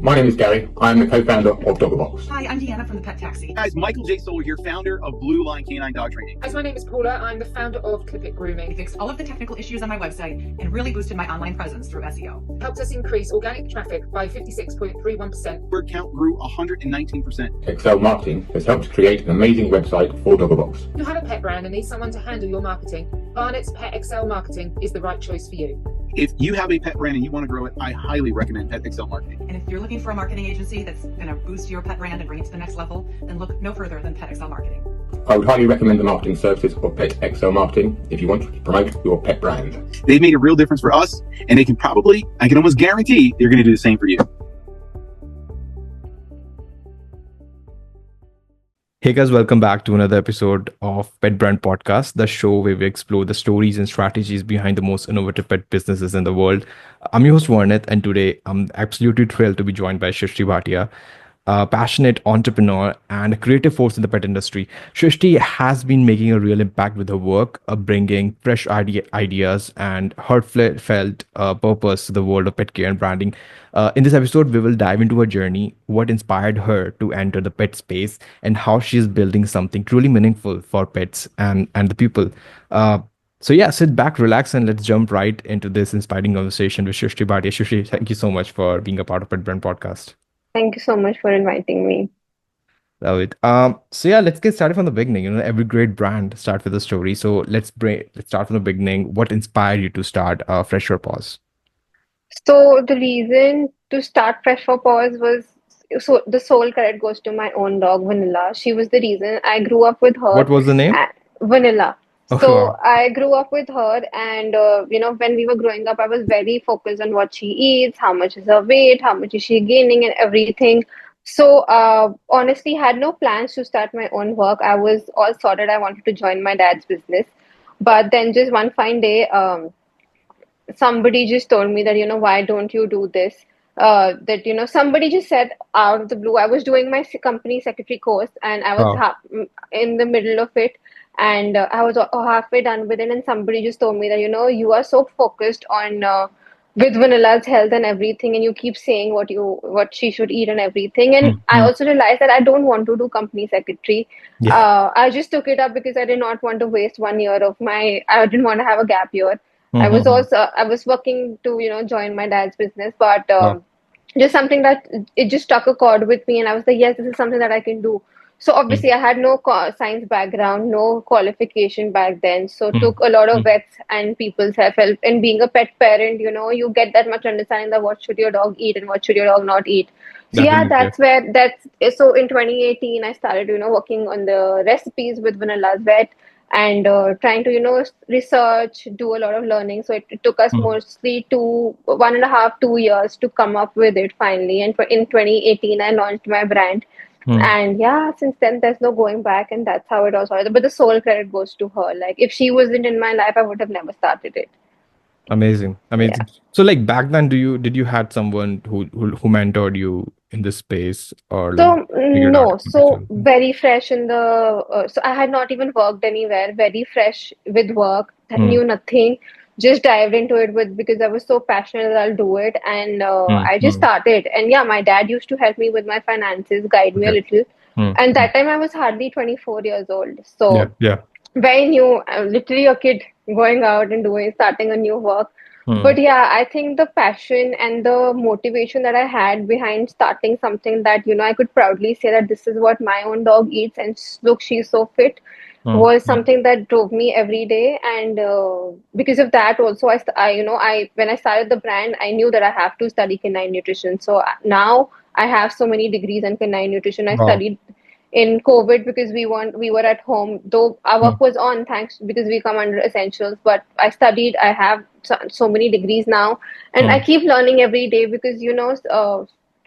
My name is Gary. I'm the co-founder of Doggerbox. Hi, I'm Deanna from the Pet Taxi. Guys, Michael J. Solar here, founder of Blue Line Canine Dog Training. Guys, my name is Paula. I'm the founder of Clip It Grooming. I fixed all of the technical issues on my website and really boosted my online presence through SEO. Helped us increase organic traffic by 56.31%. Word count grew 119%. Excel Marketing has helped create an amazing website for Doggerbox. If you have a pet brand and need someone to handle your marketing, Varnit's Pet Excel Marketing is the right choice for you. If you have a pet brand and you want to grow it, I highly recommend Pet Excel Marketing. And if you're looking for a marketing agency that's going to boost your pet brand and bring it to the next level, then look no further than Pet Excel Marketing. I would highly recommend the marketing services of Pet Excel Marketing if you want to promote your pet brand. They've made a real difference for us, and I can almost guarantee they're going to do the same for you. Hey guys, welcome back to another episode of Pet Brand Podcast, the show where we explore the stories and strategies behind the most innovative pet businesses in the world. I'm your host Varnit, and today I'm absolutely thrilled to be joined by Srishti Bhatia, a passionate entrepreneur and a creative force in the pet industry. Srishti has been making a real impact with her work, bringing fresh ideas and heartfelt purpose to the world of pet care and branding. In this episode, we will dive into her journey, what inspired her to enter the pet space, and how she is building something truly meaningful for pets and the people. So yeah, sit back, relax, and let's jump right into this inspiring conversation with Srishti Bhatia. Srishti, thank you so much for being a part of Pet Brand Podcast. Thank you so much for inviting me. Love it. So yeah, let's get started from the beginning. You know, every great brand starts with a story. So let's start from the beginning. What inspired you to start Fresh for Paws? So the reason to start Fresh for Paws was the sole credit goes to my own dog, Vanilla. She was the reason. I grew up with her. What was the name? Vanilla. Oh, So wow. I grew up with her, and when we were growing up, I was very focused on what she eats, how much is her weight, how much is she gaining, and everything. So honestly, had no plans to start my own work. I was all sorted. I wanted to join my dad's business, but then just one fine day, somebody just told me that why don't you do this? Somebody just said out of the blue. I was doing my company secretary course, and I was Wow. in the middle of it, and I was halfway done with it, and somebody just told me that you are so focused on with Vanilla's health and everything, and you keep saying what she should eat and everything. And I Mhm. also realized that I don't want to do company secretary. Yeah. I just took it up because I did not want to waste 1 year of I didn't want to have a gap year. Mhm. I was working to join my dad's business, but Wow. just something that it just struck a chord with me, and I was like, yes, this is something that I can do. So obviously, I had no science background, no qualification back then. So Mhm. took a lot of Mhm. vets and people's help. And being a pet parent, you get that much understanding that what should your dog eat and what should your dog not eat. So yeah, Definitely. so in 2018, I started, working on the recipes with Vanilla's vet, and trying to, research, do a lot of learning. So it took us Mhm. mostly 1.5, 2 years to come up with it finally. And in 2018, I launched my brand. Mhm. And yeah, since then there's no going back, and that's how it all started. But the sole credit goes to her. Like if she wasn't in my life, I would have never started it. Amazing, Yeah. amazing. So like back then, did you had someone who mentored you in this space, or like So figured out no, yourself? so very fresh in the. So I had not even worked anywhere. Very fresh with work. Hmm. Knew nothing. Just dived into it because I was so passionate that I'll do it, and Hmm. I just Hmm. started. And yeah, my dad used to help me with my finances, guide me a Okay. little. Hmm. And Hmm. that time I was hardly 24 years old. Yeah. So Yeah. very new, literally a kid going out and starting a new work. Hmm. But yeah, I think the passion and the motivation that I had behind starting something that, I could proudly say that this is what my own dog eats, and look, she's so fit, Hmm. was Hmm. something that drove me every day. And because of that also, when I started the brand, I knew that I have to study canine nutrition. So now I have so many degrees in canine nutrition. I Wow. studied in COVID because we were at home, though our Hmm. work was on, thanks, because we come under essentials. But I studied. I have so many degrees now, and I Hmm. keep learning every day because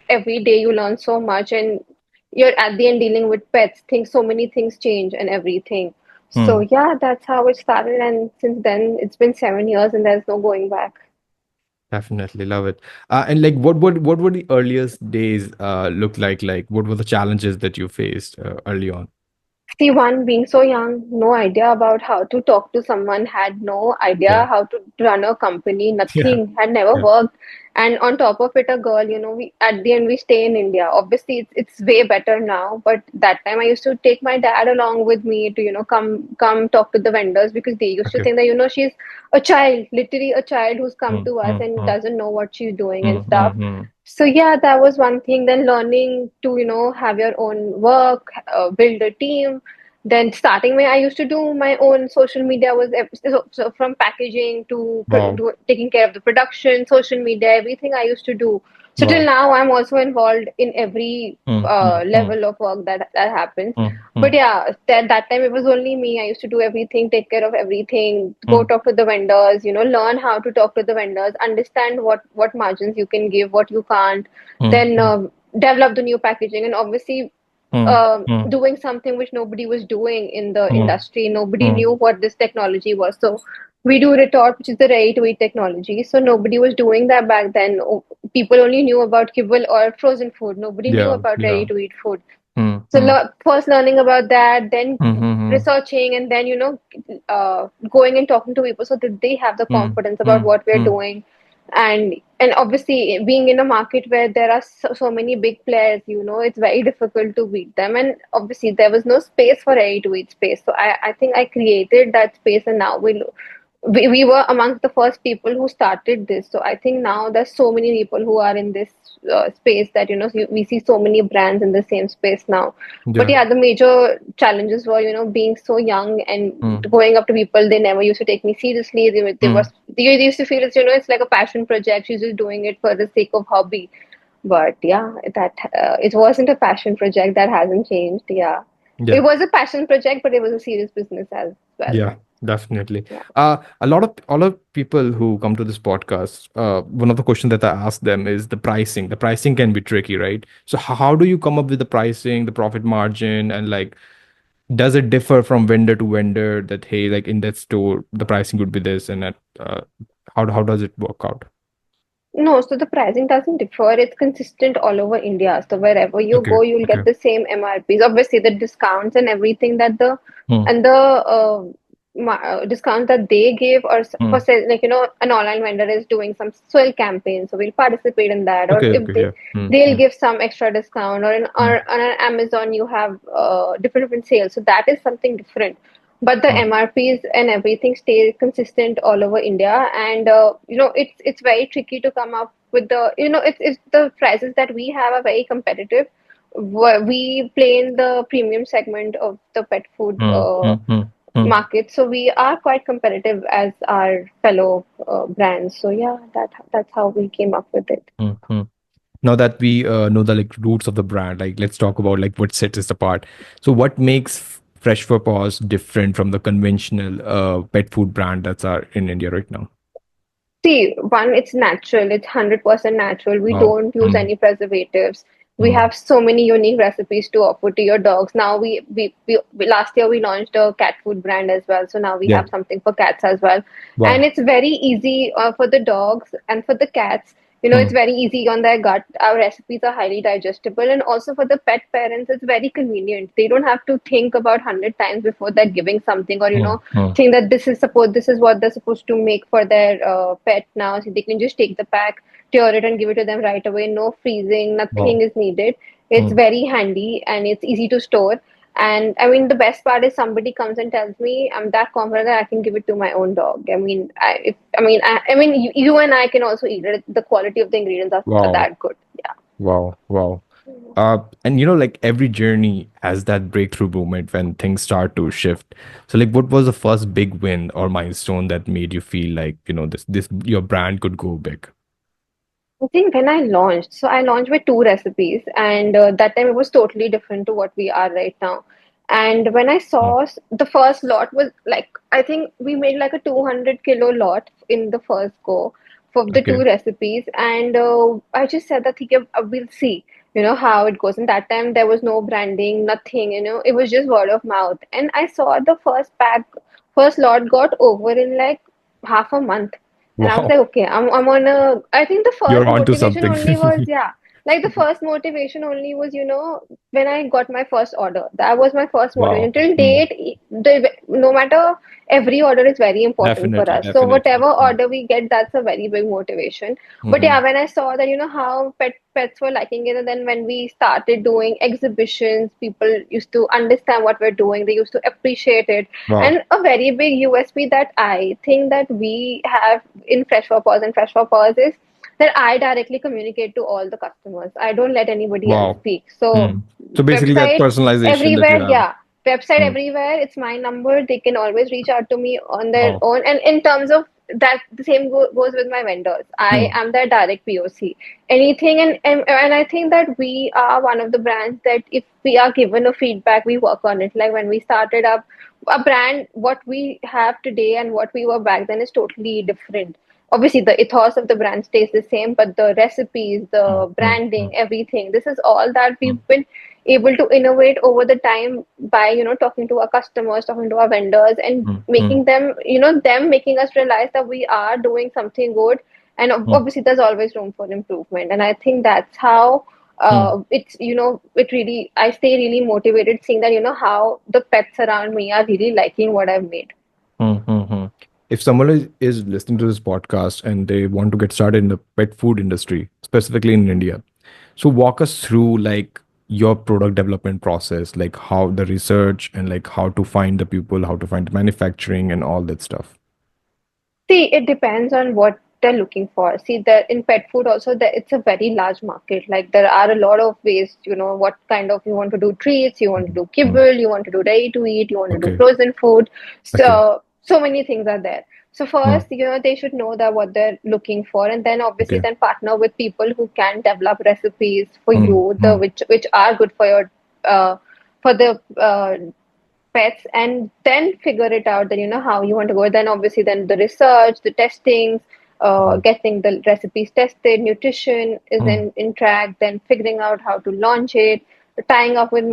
every day you learn so much, and you're at the end dealing with pets. Things, so many things change and everything. So Hmm. yeah, that's how it started, and since then it's been 7 years, and there's no going back. Definitely love it. And like, what were the earliest days look like? Like, what were the challenges that you faced early on? See, one, being so young, no idea about how to talk to someone, had no Yeah. idea how to run a company, Yeah. nothing, had never Yeah. worked. And on top of it, a girl, we at the end we stay in India. Obviously, it's way better now, but that time I used to take my dad along with me to come talk to the vendors, because they used to Okay. think that she's a child, literally a child who's come Hmm, to us hmm, and hmm, doesn't know what she's doing hmm, and hmm, stuff. hmm. So yeah, that was one thing. Then learning to have your own work, build a team. Then starting when I used to do my own social media, was so from packaging to Wow. taking care of the production, social media, everything I used to do. So till Wow. now, I'm also involved in every Hmm, hmm, hmm, level of work that happens. hmm, hmm, But yeah, that time it was only me. I used to do everything, take care of everything, go hmm, talk to the vendors, learn how to talk to the vendors, understand what margins you can give, what you can't, hmm, then hmm, develop the new packaging, and obviously hmm, hmm, doing something which nobody was doing in the hmm, industry. Nobody hmm. knew what this technology was. So we do retort, which is the ready-to-eat technology. So nobody was doing that back then. People only knew about kibble or frozen food. Nobody knew Yeah, about yeah. ready-to-eat food. Hmm, So hmm, first learning about that, then hmm, hmm, researching, and then going and talking to people so that they have the hmm, confidence hmm, about what we're hmm, doing. And obviously being in a market where there are so many big players, it's very difficult to beat them. And obviously there was no space for ready to eat space, so I think I created that space, and now we were amongst the first people who started this. So I think now there's so many people who are in this space that we see so many brands in the same space now. But yeah. yeah, the major challenges were being so young and Hmm, going up to people. They never used to take me seriously. hmm. They used to feel it's like a passion project. She's just doing it for the sake of hobby. But yeah, that it wasn't a passion project. That hasn't changed. Yeah, it Yeah. was a passion project, but it was a serious business as well. Yeah, definitely. Yeah. A lot of people who come to this podcast, one of the questions that I ask them is the pricing. The pricing can be tricky, right? So how do you come up with the pricing, the profit margin, and like, does it differ from vendor to vendor that, hey, like in that store, the pricing would be this, and that, how does it work out? No, so the pricing doesn't differ. It's consistent all over India. So wherever you Okay, go, you'll okay. get the same MRPs. Obviously, the discounts and everything that Hmm, the discounts that they give, or for hmm. say, like an online vendor is doing some soil campaign, so we'll participate in that. Or Okay, if okay, yeah. Hmm, they'll hmm, give some extra discount, or hmm, on an Amazon you have different sales. So that is something different. But the hmm, MRPs and everything stay consistent all over India, and it's very tricky to come up with it's the prices that we have are very competitive. We play in the premium segment of the pet food hmm, hmm, hmm, hmm, market, so we are quite competitive as our fellow brands. So yeah, that's how we came up with it. hmm, hmm. Now that we know the like roots of the brand, like let's talk about like what sets us apart. So what makes Fresh for Paws different from the conventional pet food brand that's are in India right now? See, one, it's natural. It's 100% natural. We Wow. don't use Mm, any preservatives. We mm, have so many unique recipes to offer to your dogs. Now we last year we launched a cat food brand as well. So now we yeah. have something for cats as well. And Wow. it's very easy for the dogs and for the cats. It's Mm, very easy on their gut. Our recipes are highly digestible, and also for the pet parents, it's very convenient. They don't have to think about 100 times before they're giving something, or mm, mm. think that this is what they're supposed to make for their pet now. So they can just take the pack, tear it, and give it to them right away. No freezing, nothing Wow. is needed. It's Mm, very handy and it's easy to store. And I mean, the best part is somebody comes and tells me I'm that confident that I can give it to my own dog. I mean, you and I can also eat it. The quality of the ingredients are wow. that good. Yeah. Wow. Wow. And like every journey has that breakthrough moment when things start to shift. So like what was the first big win or milestone that made you feel like, this your brand could go big? I think when I launched, so I launched with two recipes, and that time it was totally different to what we are right now. And when I Mm, saw the first lot was like, I think we made like a 200 kilo lot in the first go for the two okay. recipes. And I just said that okay, we'll see, how it goes. And that time there was no branding, nothing, it was just word of mouth. And I saw the first lot got over in like half a month. And I was Wow. like, okay, I'm on a. I think the You're first onto motivation something. only was, yeah, Like the first motivation only was, when I got my first order. That was my first motivation. Wow. Till date, no matter, every order is very important for Definitely, us. So definitely. whatever order we get, that's a very big motivation. But Mm-hmm. yeah, when I saw that, how pets were liking it, and then when we started doing exhibitions, people used to understand what we're doing. They used to appreciate it. Wow. And a very big USP that I think that we have in Fresh for Paws and Fresh for Paws is that I directly communicate to all the customers. I don't let anybody else Wow. speak. So Mm. So basically, that website personalization that you everywhere, have. yeah. Website Mm. everywhere. It's my number. They can always reach out to me on their Wow. own. And in terms of that, the same goes with my vendors. I Mm. am their direct POC. Anything, and I think that we are one of the brands that if we are given a feedback, we work on it. Like when we started up a brand, what we have today and what we were back then is totally different. Obviously the ethos of the brand stays the same, but the recipes, Mm. the Mm. branding, Mm. everything, this is all that Mm. we've been able to innovate over the time by talking to our customers, talking to our vendors, and Mm. Mm. making them them making us realize that we are doing something good. And Mm. obviously there's always room for improvement, and I think that's how Mm. it's it really, I stay really motivated seeing that how the pets around me are really liking what I've made. Mm-hmm. If someone is listening to this podcast and they want to get started in the pet food industry, specifically in India, so walk us through like your product development process, like how the research and like how to find the people, how to find the manufacturing and all that stuff. See, it depends on what they're looking for. See, that in pet food also, that it's a very large market. Like there are a lot of ways, what kind of, you want to do treats, you want to Mhm. do Mm. kibble, you want to do ready to eat, you want to do Okay. frozen food. Okay. So many things are there. So Mm. first, they should know that what they're looking for, and then obviously Okay. then partner with people who can develop recipes for Mm. you, the Mm. which are good for your for the pets, and then figure it out that how you want to go. Then obviously then the research, the testings, Mm. getting the recipes tested, nutrition is Mm. in track, then figuring out how to launch it, tying up with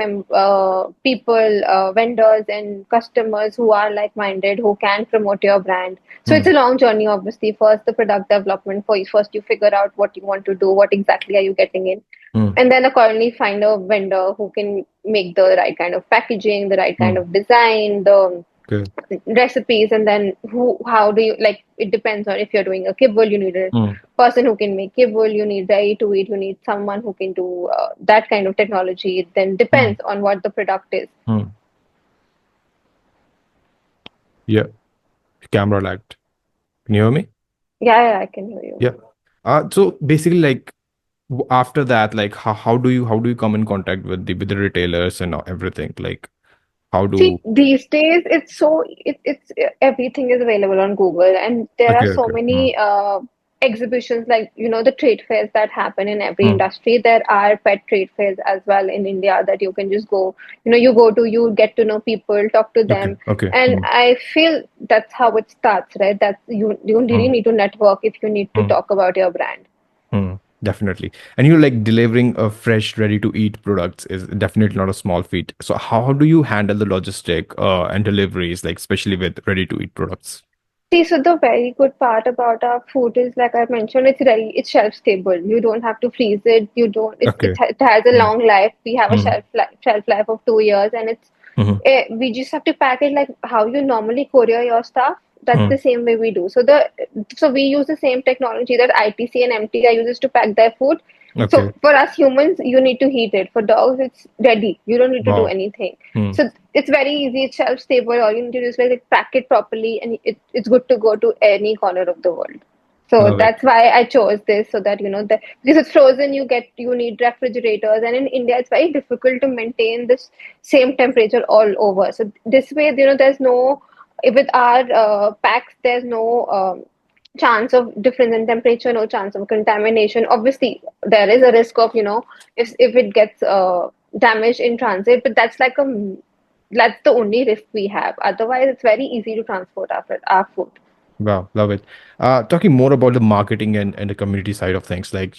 people, vendors and customers who are like-minded, who can promote your brand. So it's Mm. a long journey. Obviously first the product development, for you first you figure out what you want to do, what exactly are you getting in, Mm. and then accordingly find a vendor who can make the right kind of packaging, the right kind Mm. of design, the Okay. recipes, and then how do you, like, it depends on, if you're doing a kibble, you need a Mm. person who can make kibble, you need ready to eat, you need someone who can do that kind of technology. It then Mm. depends on what the product is. Mm. Yeah. Camera lagged. Can you hear me? Yeah, I can hear you. Yeah. So basically, like after that, like how do you come in contact with the retailers and everything? Like how See, do these days it's everything is available on Google, and there are okay, so okay. Mm. many exhibitions, like the trade fairs that happen in every Mm. industry. There are pet trade fairs as well in India that you can just go. You go to, you get to know people, talk to Okay, them, okay. and Mm. I feel that's how it starts, right? That you really Mm. need to network if you need to Mm. talk about your brand. Mm. Definitely. And like delivering a fresh, ready to eat products is definitely not a small feat. So how do you handle the logistic and deliveries, like especially with ready to eat products? See, so the very good part about our food is, like I mentioned, it's shelf stable. You don't have to freeze it. You don't. Okay. It has a Mm. long life. We have a Mm. shelf life of 2 years, and Mm. we just have to pack it like how you normally courier your stuff. That's the Mm. same way we do. So we use the same technology that ITC and MTI uses to pack their food. Okay. So for us humans, you need to heat it. For dogs, it's ready. You don't need to do Wow. anything. Mm. So it's very easy. It's shelf stable. All you need to do is like pack it properly, and it's good to go to any corner of the world. So Love it. that's why I chose this, so that that because it's frozen, you need refrigerators, and in India it's very difficult to maintain this same temperature all over. So this way, there's no, with our packs, there's no chance of difference in temperature, no chance of contamination. Obviously, there is a risk of if it gets damaged in transit, but that's the only risk we have. Otherwise, it's very easy to transport our food. Wow, love it. Talking more about the marketing and the community side of things, like,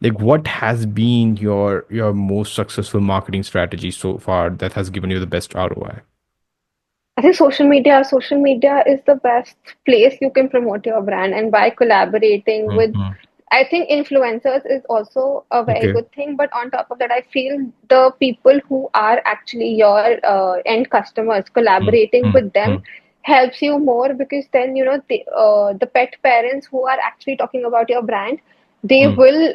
like what has been your most successful marketing strategy so far that has given you the best ROI? I think social media is the best place you can promote your brand, and by collaborating with Mm-hmm. I think influencers is also a very Okay. good thing, but on top of that, I feel the people who are actually your end customers, Mm, collaborating mm, with them mm, helps you more, because then the pet parents who are actually talking about your brand, they mm, will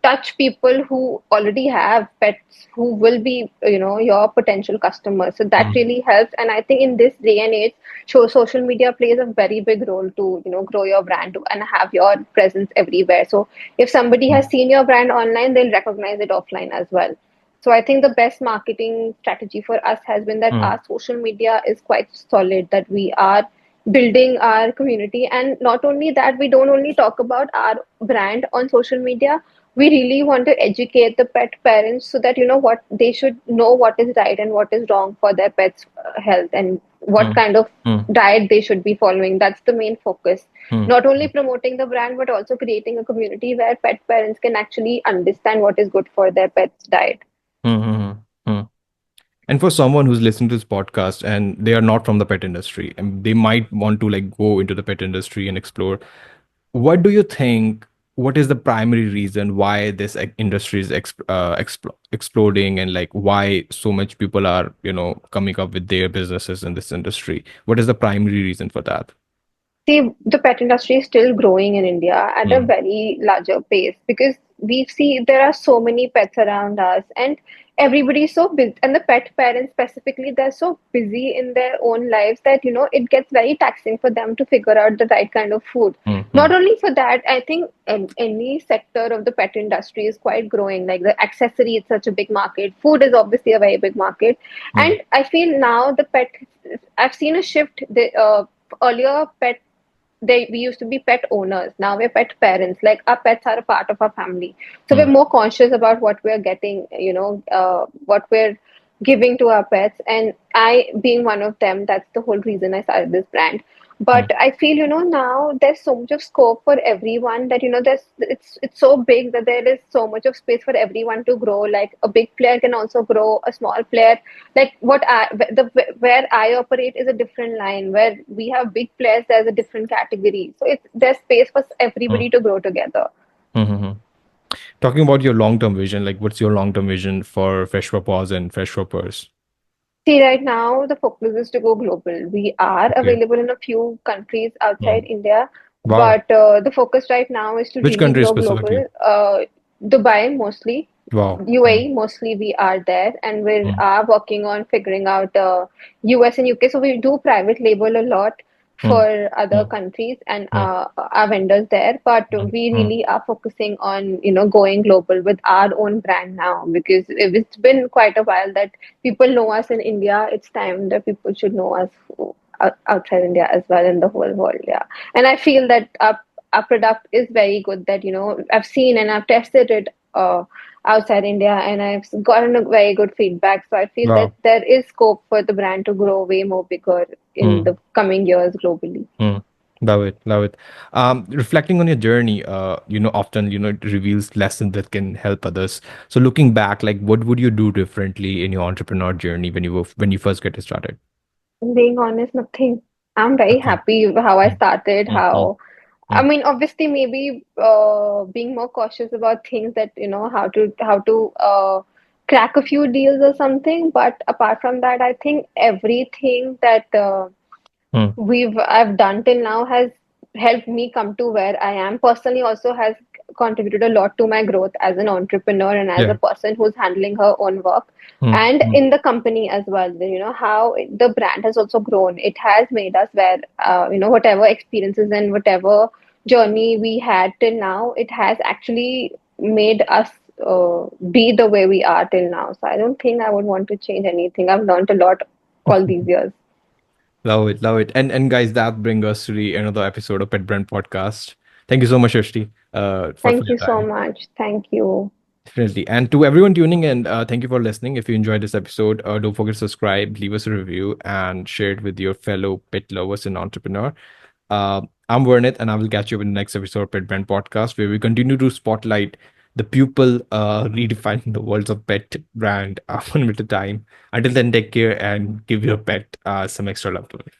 touch people who already have pets, who will be your potential customers. So that mm, really helps, and I think in this day and age, social media plays a very big role to grow your brand and have your presence everywhere. So if somebody has mm, seen your brand online, they'll recognize it offline as well. So I think the best marketing strategy for us has been that mm, our social media is quite solid, that we are building our community. And not only that, we don't only talk about our brand on social media, we really want to educate the pet parents so that what they should know, what is right and what is wrong for their pets health, and what mm, kind of mm, diet they should be following. That's the main focus. mm, Not only promoting the brand, but also creating a community where pet parents can actually understand what is good for their pet's diet. mm, mm, mm. And for someone who's listening to this podcast and they are not from the pet industry and they might want to like go into the pet industry and explore, what do you think? What is the primary reason why this industry is exploding, and like why so much people are, coming up with their businesses in this industry? What is the primary reason for that? See, the pet industry is still growing in India at a Mm, very larger pace, because we see there are so many pets around us, and everybody is so busy. And the pet parents specifically, they're so busy in their own lives that it gets very taxing for them to figure out the right kind of food. mm, Not mm, only for that, I think any sector of the pet industry is quite growing. Like the accessory, it's such a big market. Food is obviously a very big market, mm, and I feel now the pet. I've seen a shift. Earlier, we used to be pet owners. Now we're pet parents. Like our pets are a part of our family, so we're mm, more conscious about what we're getting, what we're giving to our pets. And I, being one of them, that's the whole reason I started this brand. mm, But I feel, now there's so much of scope for everyone, that there's it's so big that there is so much of space for everyone to grow. Like a big player can also grow, a small player, like where I operate is a different line. Where we have big players, there's a different category. So there's space for mm, everybody to grow together. mm, mm. Talking about your long-term vision, like what's your long-term vision for Fresh for Paws and Fresh for Purrs? See, right now the focus is to go global. We are Okay. available in a few countries outside Mm. India, Wow. but the focus right now is to Which really country grow specifically? global. Dubai mostly, Wow. Mm, UAE mostly, we are there, and we mm, are working on figuring out US and UK. So we do private label a lot mm, for other mm, countries and mm, our vendors there. But mm, we mm, really are focusing on going global with our own brand now, because it's been quite a while that people know us in India. It's time that people should know us outside India as well, in the whole world. Yeah, and I feel that our product is very good. That I've seen and I've tested it outside India, and I've gotten a very good feedback. So I feel that wow. there is scope for the brand to grow way more bigger in Mm, the coming years globally. mm. Love it, love it. Reflecting on your journey, often, it reveals lessons that can help others. So looking back, like what would you do differently in your entrepreneur journey when you first get started? Being honest, nothing. I'm very Nothing. happy with how I Mm, started, mm, mm, how I mm, mean, obviously, maybe being more cautious about things, that how to crack a few deals or something. But apart from that, I think everything that mm. I've done till now has helped me come to where I am. Personally, also has contributed a lot to my growth as an entrepreneur and as a Yeah. person who's handling her own work, Mm, and mm, in the company as well. How the brand has also grown. It has made us where whatever experiences and whatever journey we had till now, it has actually made us be the way we are till now. So I don't think I would want to change anything. I've learned a lot all these mm. years. Love it, love it. And guys, that brings us to the another episode of Pet Brand Podcast. Thank you so much, Srishti, for Thank your you so time. much. Thank you. Definitely. And to everyone tuning in, thank you for listening. If you enjoyed this episode, don't forget to subscribe, leave us a review, and share it with your fellow pet lovers and entrepreneur. I'm Varnit, and I will catch you in the next episode of Pet Brand Podcast, where we continue to spotlight the people redefining the worlds of pet brand one at a time. Until then, take care and give your pet some extra love to it.